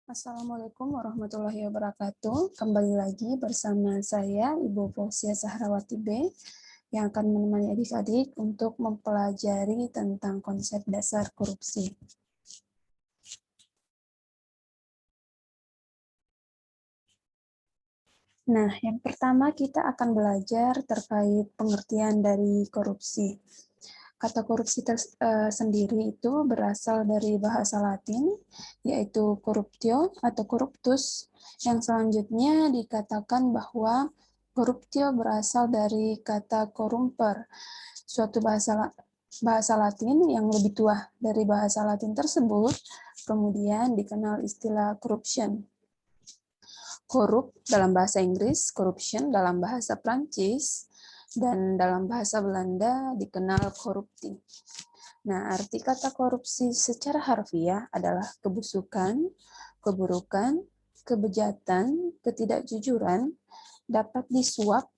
Assalamualaikum warahmatullahi wabarakatuh. Kembali lagi bersama saya, Ibu Fausia Sahrawati B, yang akan menemani adik-adik untuk mempelajari tentang konsep dasar korupsi. Nah, yang pertama kita akan belajar terkait pengertian dari korupsi. Kata korupsi sendiri itu berasal dari bahasa Latin, yaitu corruptio atau corruptus, yang selanjutnya dikatakan bahwa corruptio berasal dari kata corrumper, suatu bahasa Latin yang lebih tua dari bahasa Latin tersebut, kemudian dikenal istilah corruption. Korup dalam bahasa Inggris, corruption dalam bahasa Prancis, dan dalam bahasa Belanda dikenal korupti. Nah, arti kata korupsi secara harfiah adalah kebusukan, keburukan, kebejatan, ketidakjujuran, dapat disuap,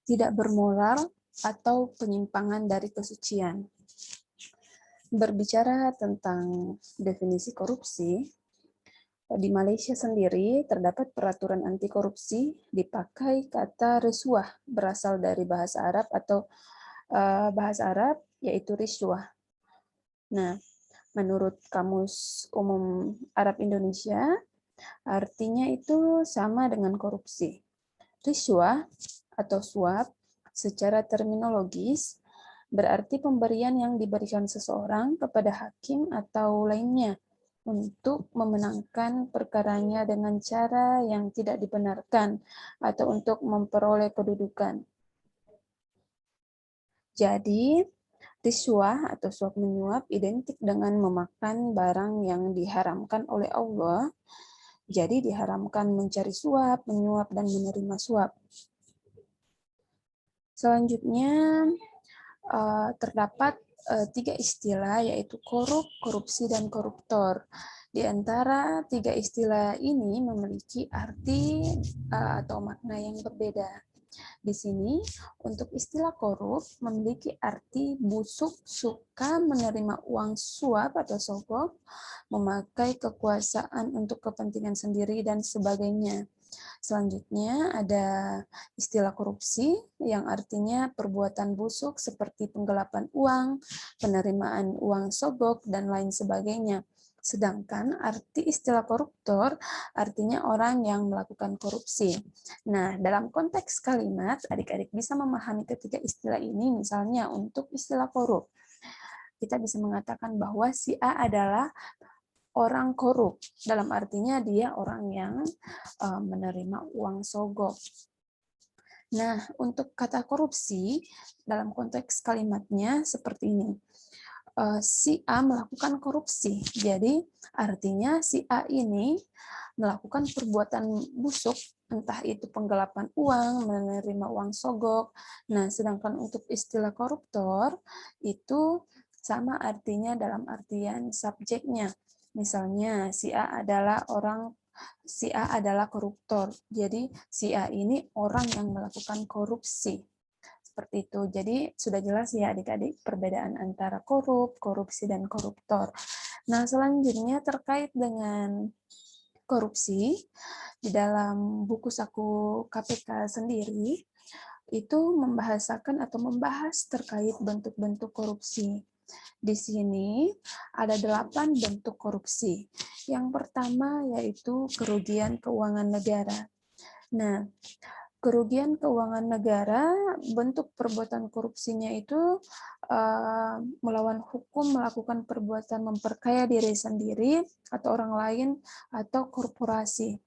tidak bermoral, atau penyimpangan dari kesucian. Berbicara tentang definisi korupsi, di Malaysia sendiri terdapat peraturan anti korupsi dipakai kata risuah berasal dari bahasa Arab atau bahasa Arab yaitu riswah. Nah, menurut Kamus Umum Arab Indonesia, artinya itu sama dengan korupsi. Riswah atau suap secara terminologis berarti pemberian yang diberikan seseorang kepada hakim atau lainnya untuk memenangkan perkaranya dengan cara yang tidak dibenarkan atau untuk memperoleh kedudukan. Jadi, riswah atau suap menyuap identik dengan memakan barang yang diharamkan oleh Allah. Jadi diharamkan mencari suap, menyuap, dan menerima suap. Selanjutnya, terdapat 3 istilah, yaitu korup, korupsi, dan koruptor. Di antara 3 istilah ini memiliki arti atau makna yang berbeda. Di sini, untuk istilah korup memiliki arti busuk, suka menerima uang suap atau sogok, memakai kekuasaan untuk kepentingan sendiri, dan sebagainya. Selanjutnya ada istilah korupsi yang artinya perbuatan busuk seperti penggelapan uang, penerimaan uang sogok, dan lain sebagainya. Sedangkan arti istilah koruptor artinya orang yang melakukan korupsi. Nah, dalam konteks kalimat, adik-adik bisa memahami ketiga istilah ini, misalnya untuk istilah korup. Kita bisa mengatakan bahwa si A adalah orang korup, dalam artinya dia orang yang menerima uang sogok. Nah, untuk kata korupsi, dalam konteks kalimatnya seperti ini. Si A melakukan korupsi. Jadi, artinya si A ini melakukan perbuatan busuk, entah itu penggelapan uang, menerima uang sogok. Nah, sedangkan untuk istilah koruptor, itu sama artinya dalam artian subjeknya. Misalnya, si A adalah koruptor. Jadi, si A ini orang yang melakukan korupsi. Seperti itu. Jadi sudah jelas ya adik-adik perbedaan antara korup, korupsi, dan koruptor. Nah, selanjutnya terkait dengan korupsi, di dalam buku saku KPK sendiri, itu membahasakan atau membahas terkait bentuk-bentuk korupsi. Di sini ada 8 bentuk korupsi. Yang pertama yaitu kerugian keuangan negara. Nah, kerugian keuangan negara, bentuk perbuatan korupsinya itu melawan hukum, melakukan perbuatan memperkaya diri sendiri atau orang lain atau korporasi.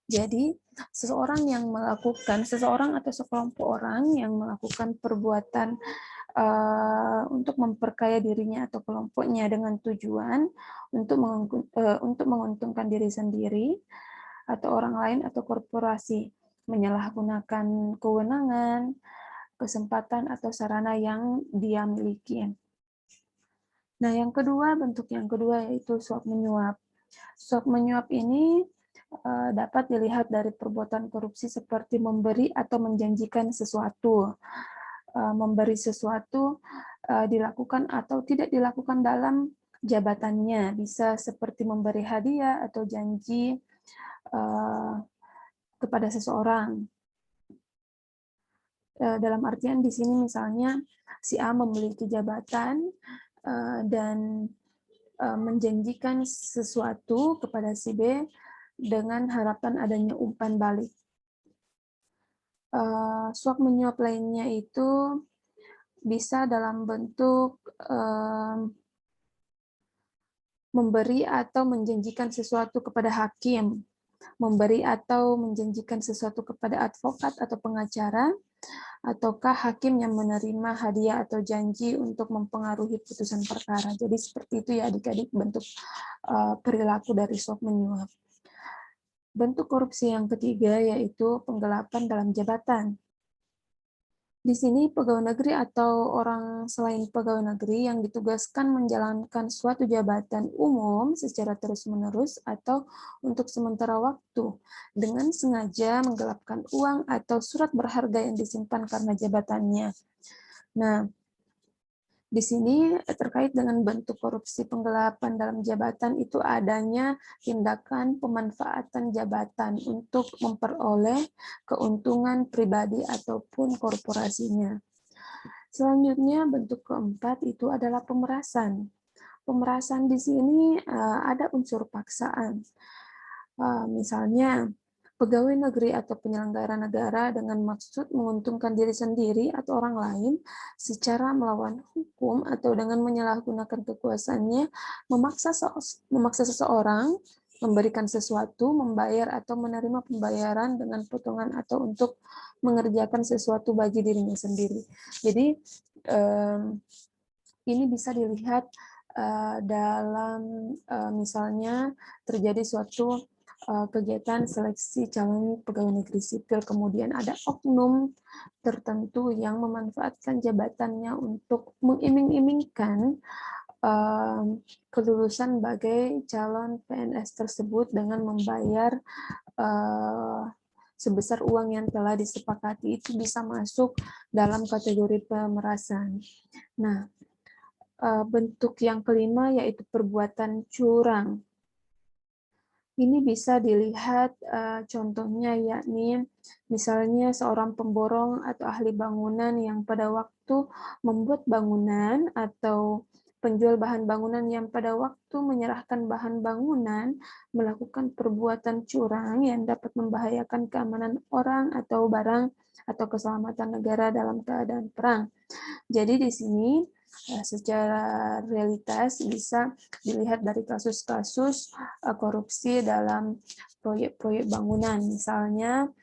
Jadi, seseorang atau sekelompok orang yang melakukan perbuatan untuk memperkaya dirinya atau kelompoknya dengan tujuan untuk menguntungkan diri sendiri atau orang lain atau korporasi, menyalahgunakan kewenangan, kesempatan, atau sarana yang dia miliki. Nah, bentuk yang kedua yaitu suap menyuap. Suap menyuap ini dapat dilihat dari perbuatan korupsi seperti memberi atau menjanjikan sesuatu. Memberi sesuatu dilakukan atau tidak dilakukan dalam jabatannya, bisa seperti memberi hadiah atau janji kepada seseorang. Dalam artian di sini misalnya si A memiliki jabatan dan menjanjikan sesuatu kepada si B dengan harapan adanya umpan balik. Suap menyuap lainnya itu bisa dalam bentuk memberi atau menjanjikan sesuatu kepada hakim, memberi atau menjanjikan sesuatu kepada advokat atau pengacara, ataukah hakim yang menerima hadiah atau janji untuk mempengaruhi putusan perkara. Jadi seperti itu ya adik-adik bentuk perilaku dari suap menyuap. Bentuk korupsi yang ketiga yaitu penggelapan dalam jabatan. Di sini pegawai negeri atau orang selain pegawai negeri yang ditugaskan menjalankan suatu jabatan umum secara terus-menerus atau untuk sementara waktu dengan sengaja menggelapkan uang atau surat berharga yang disimpan karena jabatannya. Nah, di sini terkait dengan bentuk korupsi penggelapan dalam jabatan itu adanya tindakan pemanfaatan jabatan untuk memperoleh keuntungan pribadi ataupun korporasinya. Selanjutnya bentuk keempat itu adalah pemerasan. Pemerasan di sini ada unsur paksaan. Misalnya pegawai negeri atau penyelenggara negara dengan maksud menguntungkan diri sendiri atau orang lain secara melawan hukum atau dengan menyalahgunakan kekuasaannya memaksa seseorang memberikan sesuatu, membayar atau menerima pembayaran dengan potongan atau untuk mengerjakan sesuatu bagi dirinya sendiri. Jadi ini bisa dilihat dalam misalnya terjadi suatu kegiatan seleksi calon pegawai negeri sipil, kemudian ada oknum tertentu yang memanfaatkan jabatannya untuk mengiming-imingkan kelulusan sebagai calon PNS tersebut dengan membayar sebesar uang yang telah disepakati, itu bisa masuk dalam kategori pemerasan. Nah, bentuk yang kelima yaitu perbuatan curang. Ini bisa dilihat contohnya yakni misalnya seorang pemborong atau ahli bangunan yang pada waktu membuat bangunan atau penjual bahan bangunan yang pada waktu menyerahkan bahan bangunan melakukan perbuatan curang yang dapat membahayakan keamanan orang atau barang atau keselamatan negara dalam keadaan perang. Jadi di sini secara realitas bisa dilihat dari kasus-kasus korupsi dalam proyek-proyek bangunan. Misalnya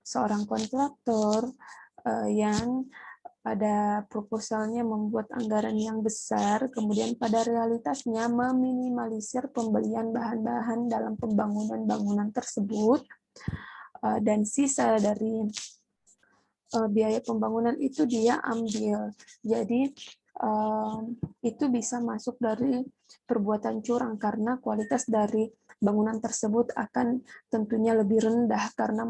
seorang kontraktor yang pada proposalnya membuat anggaran yang besar, kemudian pada realitasnya meminimalisir pembelian bahan-bahan dalam pembangunan bangunan tersebut, dan sisa dari biaya pembangunan itu dia ambil. Jadi itu bisa masuk dari perbuatan curang karena kualitas dari bangunan tersebut akan tentunya lebih rendah karena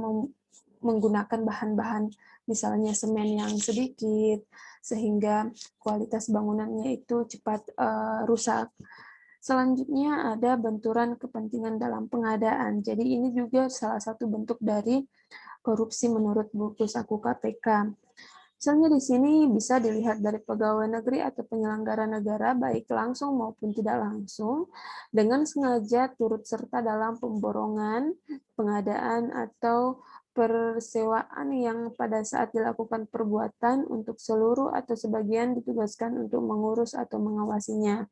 menggunakan bahan-bahan misalnya semen yang sedikit sehingga kualitas bangunannya itu cepat rusak. Selanjutnya ada benturan kepentingan dalam pengadaan. Jadi ini juga salah satu bentuk dari korupsi menurut buku saku KPK. Misalnya di sini bisa dilihat dari pegawai negeri atau penyelenggara negara, baik langsung maupun tidak langsung, dengan sengaja turut serta dalam pemborongan, pengadaan, atau persewaan yang pada saat dilakukan perbuatan untuk seluruh atau sebagian ditugaskan untuk mengurus atau mengawasinya.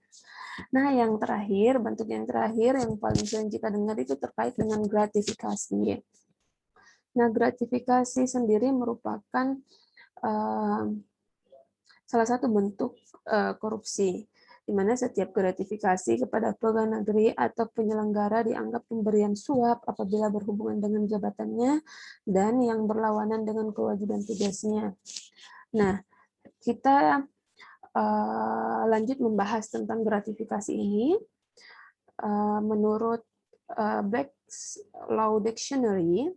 Nah, yang terakhir, bentuk yang terakhir yang paling sering kita dengar itu terkait dengan gratifikasi. Nah, gratifikasi sendiri merupakan salah satu bentuk korupsi, di mana setiap gratifikasi kepada pegawai negeri atau penyelenggara dianggap pemberian suap apabila berhubungan dengan jabatannya dan yang berlawanan dengan kewajiban tugasnya. Nah, kita lanjut membahas tentang gratifikasi ini. Menurut Black's Law Dictionary,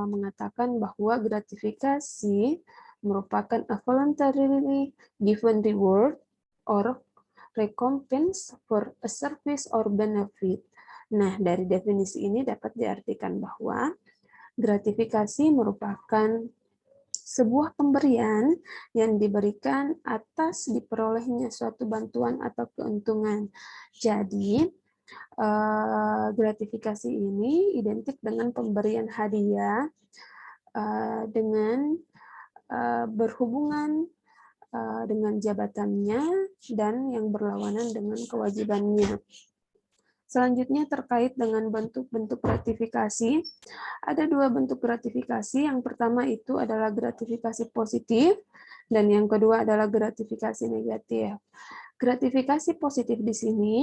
mengatakan bahwa gratifikasi merupakan a voluntarily given reward or recompense for a service or benefit. Nah, dari definisi ini dapat diartikan bahwa gratifikasi merupakan sebuah pemberian yang diberikan atas diperolehnya suatu bantuan atau keuntungan. Jadi, gratifikasi ini identik dengan pemberian hadiah dengan berhubungan dengan jabatannya dan yang berlawanan dengan kewajibannya. Selanjutnya terkait dengan bentuk-bentuk gratifikasi, ada dua bentuk gratifikasi. Yang pertama itu adalah gratifikasi positif, dan yang kedua adalah gratifikasi negatif. Gratifikasi positif di sini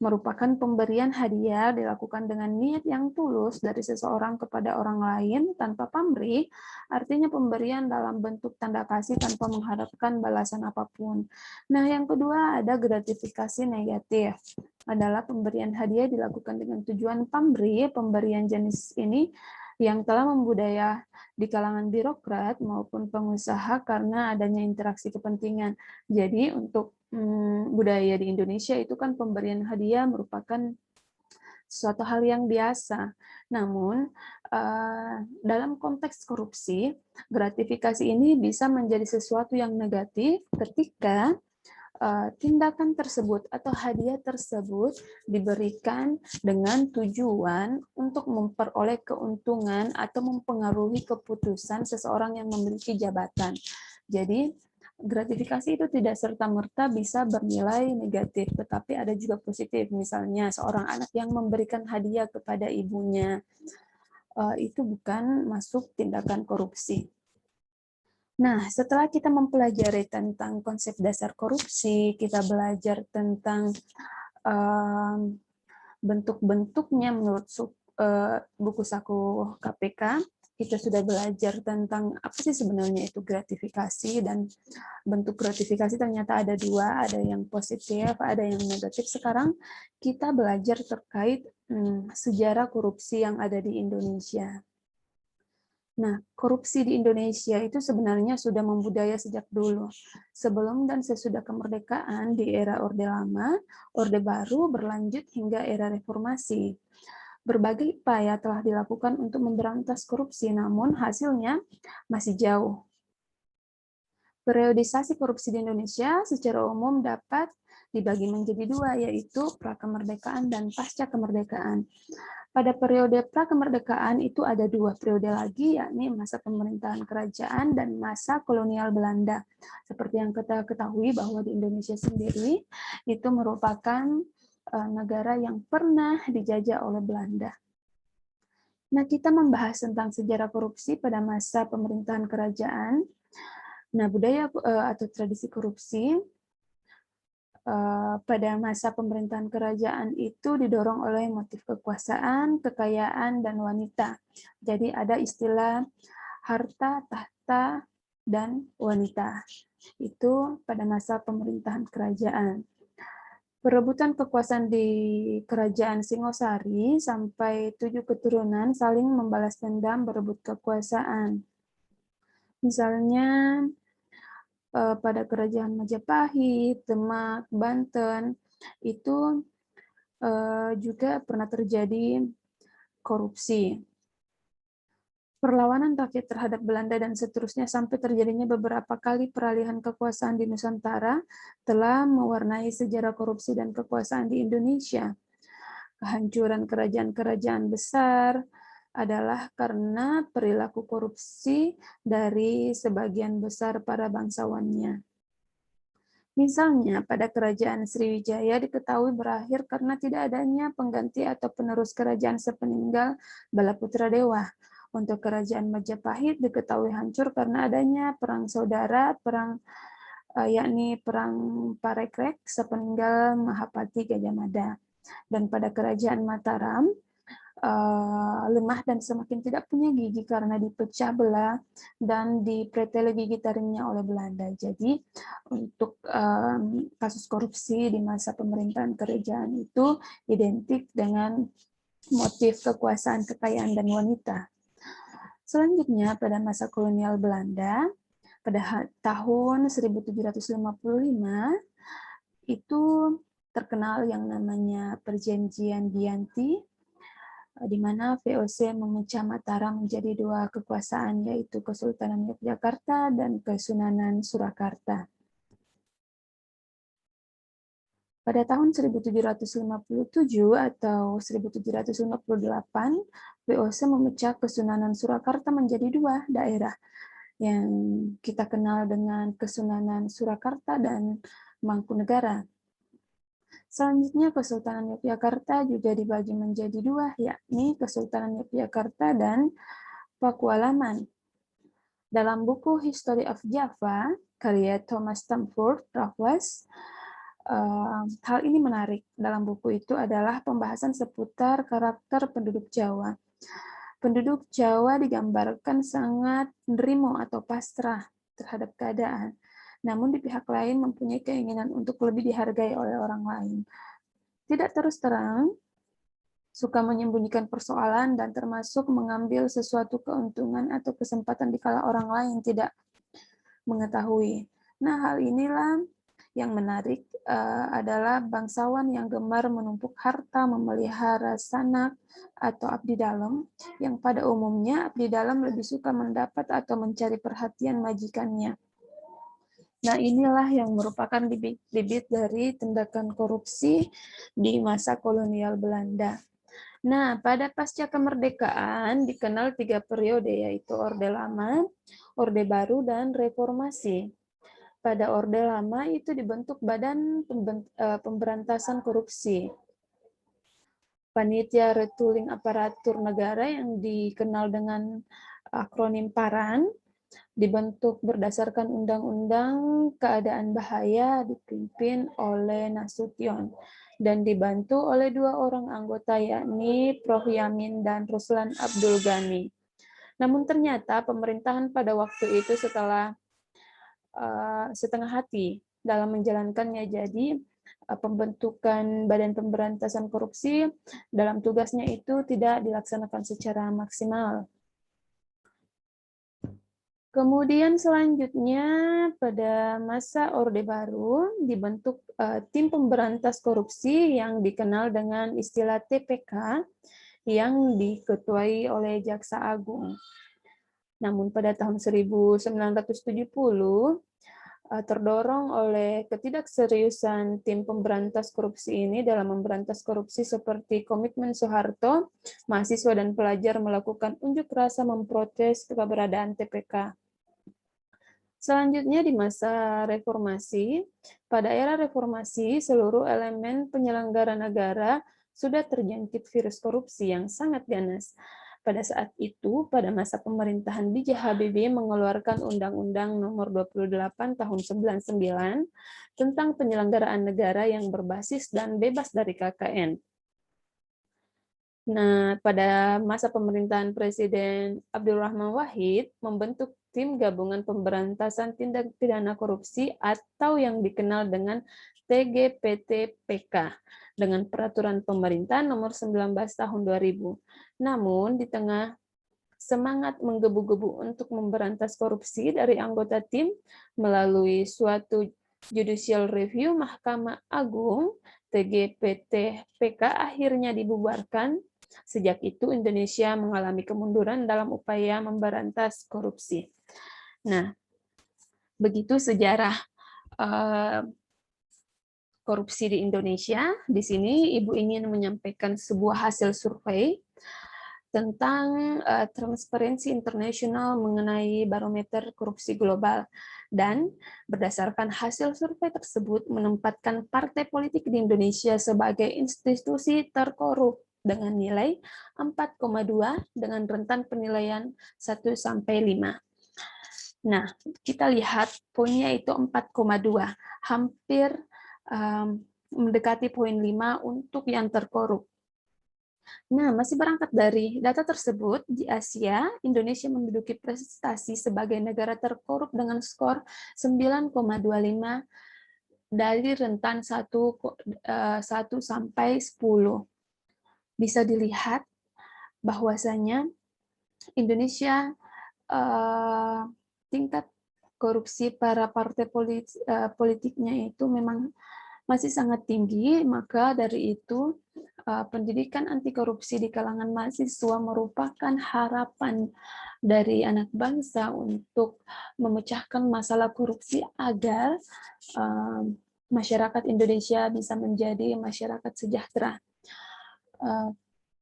merupakan pemberian hadiah dilakukan dengan niat yang tulus dari seseorang kepada orang lain tanpa pamrih, artinya pemberian dalam bentuk tanda kasih tanpa mengharapkan balasan apapun. Nah, yang kedua ada gratifikasi negatif, adalah pemberian hadiah dilakukan dengan tujuan pamrih. Pemberian jenis ini yang telah membudaya di kalangan birokrat maupun pengusaha karena adanya interaksi kepentingan. Jadi untuk budaya di Indonesia itu kan pemberian hadiah merupakan suatu hal yang biasa. Namun dalam konteks korupsi, gratifikasi ini bisa menjadi sesuatu yang negatif ketika tindakan tersebut atau hadiah tersebut diberikan dengan tujuan untuk memperoleh keuntungan atau mempengaruhi keputusan seseorang yang memiliki jabatan. Jadi, gratifikasi itu tidak serta-merta bisa bernilai negatif, tetapi ada juga positif. Misalnya, seorang anak yang memberikan hadiah kepada ibunya, itu bukan masuk tindakan korupsi. Nah, setelah kita mempelajari tentang konsep dasar korupsi, kita belajar tentang bentuk-bentuknya menurut buku saku KPK, kita sudah belajar tentang apa sih sebenarnya itu gratifikasi, dan bentuk gratifikasi ternyata ada dua, ada yang positif, ada yang negatif. Sekarang kita belajar terkait sejarah korupsi yang ada di Indonesia. Nah, korupsi di Indonesia itu sebenarnya sudah membudaya sejak dulu. Sebelum dan sesudah kemerdekaan di era Orde Lama, Orde Baru berlanjut hingga era reformasi. Berbagai upaya telah dilakukan untuk memberantas korupsi, namun hasilnya masih jauh. Periodisasi korupsi di Indonesia secara umum dapat dibagi menjadi dua, yaitu prakemerdekaan dan pasca kemerdekaan. Pada periode prakemerdekaan itu ada dua periode lagi, yakni masa pemerintahan kerajaan dan masa kolonial Belanda. Seperti yang kita ketahui bahwa di Indonesia sendiri itu merupakan negara yang pernah dijajah oleh Belanda. Nah, kita membahas tentang sejarah korupsi pada masa pemerintahan kerajaan. Nah, budaya atau tradisi korupsi pada masa pemerintahan kerajaan itu didorong oleh motif kekuasaan, kekayaan, dan wanita. Jadi ada istilah harta, tahta, dan wanita. Itu pada masa pemerintahan kerajaan. Perebutan kekuasaan di kerajaan Singosari sampai 7 keturunan saling membalas dendam berebut kekuasaan. Misalnya pada kerajaan Majapahit, Demak, Banten, itu juga pernah terjadi korupsi. Perlawanan rakyat terhadap Belanda dan seterusnya sampai terjadinya beberapa kali peralihan kekuasaan di Nusantara telah mewarnai sejarah korupsi dan kekuasaan di Indonesia. Kehancuran kerajaan-kerajaan besar adalah karena perilaku korupsi dari sebagian besar para bangsawannya. Misalnya, pada kerajaan Sriwijaya diketahui berakhir karena tidak adanya pengganti atau penerus kerajaan sepeninggal Balaputra Dewa. Untuk kerajaan Majapahit diketahui hancur karena adanya perang saudara, yakni perang Parekrek sepeninggal Mahapati Gajah Mada. Dan pada kerajaan Mataram, lemah dan semakin tidak punya gigi karena dipecah belah dan dipreteli gigi taringnya oleh Belanda. Jadi untuk kasus korupsi di masa pemerintahan kerajaan itu identik dengan motif kekuasaan, kekayaan, dan wanita. Selanjutnya pada masa kolonial Belanda pada tahun 1755 itu terkenal yang namanya Perjanjian Giyanti, di mana VOC memecah Mataram menjadi dua kekuasaan, yaitu Kesultanan Yogyakarta dan Kesunanan Surakarta. Pada tahun 1757 atau 1758, VOC memecah Kesunanan Surakarta menjadi dua daerah yang kita kenal dengan Kesunanan Surakarta dan Mangkunegaran. Selanjutnya, Kesultanan Yogyakarta juga dibagi menjadi dua, yakni Kesultanan Yogyakarta dan Pakualaman. Dalam buku History of Java, karya Thomas Stamford Raffles, hal ini menarik. Dalam buku itu adalah pembahasan seputar karakter penduduk Jawa. Penduduk Jawa digambarkan sangat nerimo atau pasrah terhadap keadaan. Namun di pihak lain mempunyai keinginan untuk lebih dihargai oleh orang lain. Tidak terus terang, suka menyembunyikan persoalan dan termasuk mengambil sesuatu keuntungan atau kesempatan dikala orang lain tidak mengetahui. Nah, hal inilah yang menarik adalah bangsawan yang gemar menumpuk harta, memelihara sanak atau abdi dalam, yang pada umumnya abdi dalam lebih suka mendapat atau mencari perhatian majikannya. Nah, inilah yang merupakan bibit dari tindakan korupsi di masa kolonial Belanda. Nah, pada pasca kemerdekaan dikenal 3 periode, yaitu Orde Lama, Orde Baru, dan Reformasi. Pada Orde Lama itu dibentuk Badan Pemberantasan Korupsi. Panitia Retooling Aparatur Negara yang dikenal dengan akronim PARAN, dibentuk berdasarkan Undang-Undang Keadaan Bahaya dipimpin oleh Nasution dan dibantu oleh 2 orang anggota, yakni Prof. Yamin dan Ruslan Abdul Ghani. Namun ternyata pemerintahan pada waktu itu setelah setengah hati dalam menjalankannya. Jadi pembentukan Badan Pemberantasan Korupsi dalam tugasnya itu tidak dilaksanakan secara maksimal. Kemudian selanjutnya pada masa Orde Baru dibentuk tim pemberantas korupsi yang dikenal dengan istilah TPK yang diketuai oleh Jaksa Agung. Namun pada tahun 1970 terdorong oleh ketidakseriusan tim pemberantas korupsi ini dalam memberantas korupsi seperti komitmen Soeharto, mahasiswa dan pelajar melakukan unjuk rasa memprotes keberadaan TPK. Selanjutnya di masa reformasi, pada era reformasi seluruh elemen penyelenggara negara sudah terjangkit virus korupsi yang sangat ganas. Pada saat itu, pada masa pemerintahan B.J. Habibie mengeluarkan Undang-Undang Nomor 28 Tahun 99 tentang penyelenggaraan negara yang berbasis dan bebas dari KKN. Nah, pada masa pemerintahan Presiden Abdurrahman Wahid membentuk Tim Gabungan Pemberantasan Tindak Pidana Korupsi atau yang dikenal dengan TGPT-PK dengan Peraturan Pemerintah Nomor 19 Tahun 2000. Namun, di tengah semangat menggebu-gebu untuk memberantas korupsi dari anggota tim melalui suatu judicial review Mahkamah Agung, TGPT-PK akhirnya dibubarkan. Sejak itu, Indonesia mengalami kemunduran dalam upaya memberantas korupsi. Nah, begitu sejarah korupsi di Indonesia. Di sini Ibu ingin menyampaikan sebuah hasil survei tentang Transparency International mengenai barometer korupsi global. Dan berdasarkan hasil survei tersebut menempatkan partai politik di Indonesia sebagai institusi terkorup dengan nilai 4,2 dengan rentan penilaian 1 sampai 5. Nah, kita lihat poinnya itu 4,2, hampir mendekati poin 5 untuk yang terkorup. Nah, masih berangkat dari data tersebut, di Asia, Indonesia menduduki prestasi sebagai negara terkorup dengan skor 9,25 dari rentan 1 sampai 10. Bisa dilihat bahwasanya Indonesia tingkat korupsi para partai politiknya itu memang masih sangat tinggi, maka dari itu pendidikan anti korupsi di kalangan mahasiswa merupakan harapan dari anak bangsa untuk memecahkan masalah korupsi agar masyarakat Indonesia bisa menjadi masyarakat sejahtera.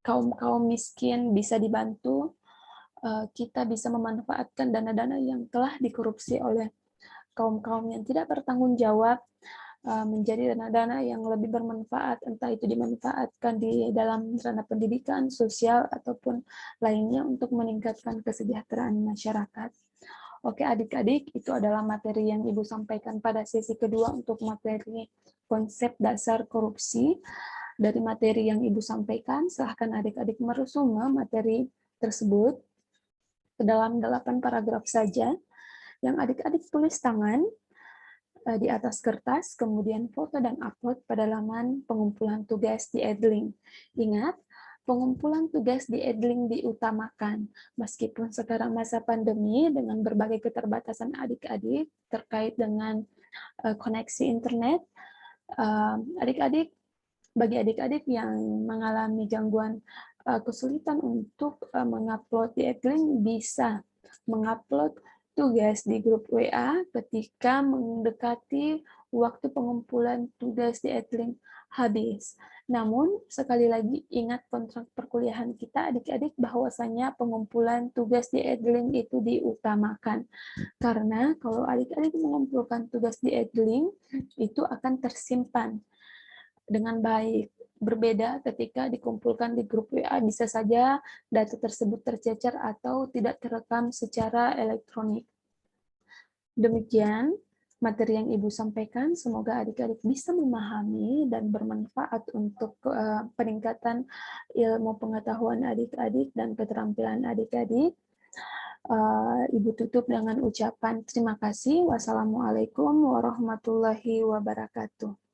Kaum-kaum miskin bisa dibantu, kita bisa memanfaatkan dana-dana yang telah dikorupsi oleh kaum-kaum yang tidak bertanggung jawab menjadi dana-dana yang lebih bermanfaat, entah itu dimanfaatkan di dalam ranah pendidikan, sosial, ataupun lainnya untuk meningkatkan kesejahteraan masyarakat. Oke, adik-adik, itu adalah materi yang Ibu sampaikan pada sesi kedua untuk materi konsep dasar korupsi. Dari materi yang Ibu sampaikan, silahkan adik-adik meresume materi tersebut ke dalam 8 paragraf saja, yang adik-adik tulis tangan di atas kertas, kemudian foto dan upload pada laman pengumpulan tugas di Edling. Ingat, pengumpulan tugas di Edling diutamakan. Meskipun sekarang masa pandemi dengan berbagai keterbatasan adik-adik terkait dengan koneksi internet, bagi adik-adik yang mengalami gangguan kesulitan untuk mengupload di Edling bisa mengupload tugas di grup WA ketika mendekati waktu pengumpulan tugas di Edling habis. Namun, sekali lagi ingat kontrak perkuliahan kita adik-adik bahwasanya pengumpulan tugas di Edling itu diutamakan. Karena kalau adik-adik mengumpulkan tugas di Edling, itu akan tersimpan dengan baik. Berbeda ketika dikumpulkan di grup WA, bisa saja data tersebut tercecer atau tidak terekam secara elektronik. Demikian materi yang Ibu sampaikan, semoga adik-adik bisa memahami dan bermanfaat untuk peningkatan ilmu pengetahuan adik-adik dan keterampilan adik-adik. Ibu tutup dengan ucapan terima kasih. Wassalamualaikum warahmatullahi wabarakatuh.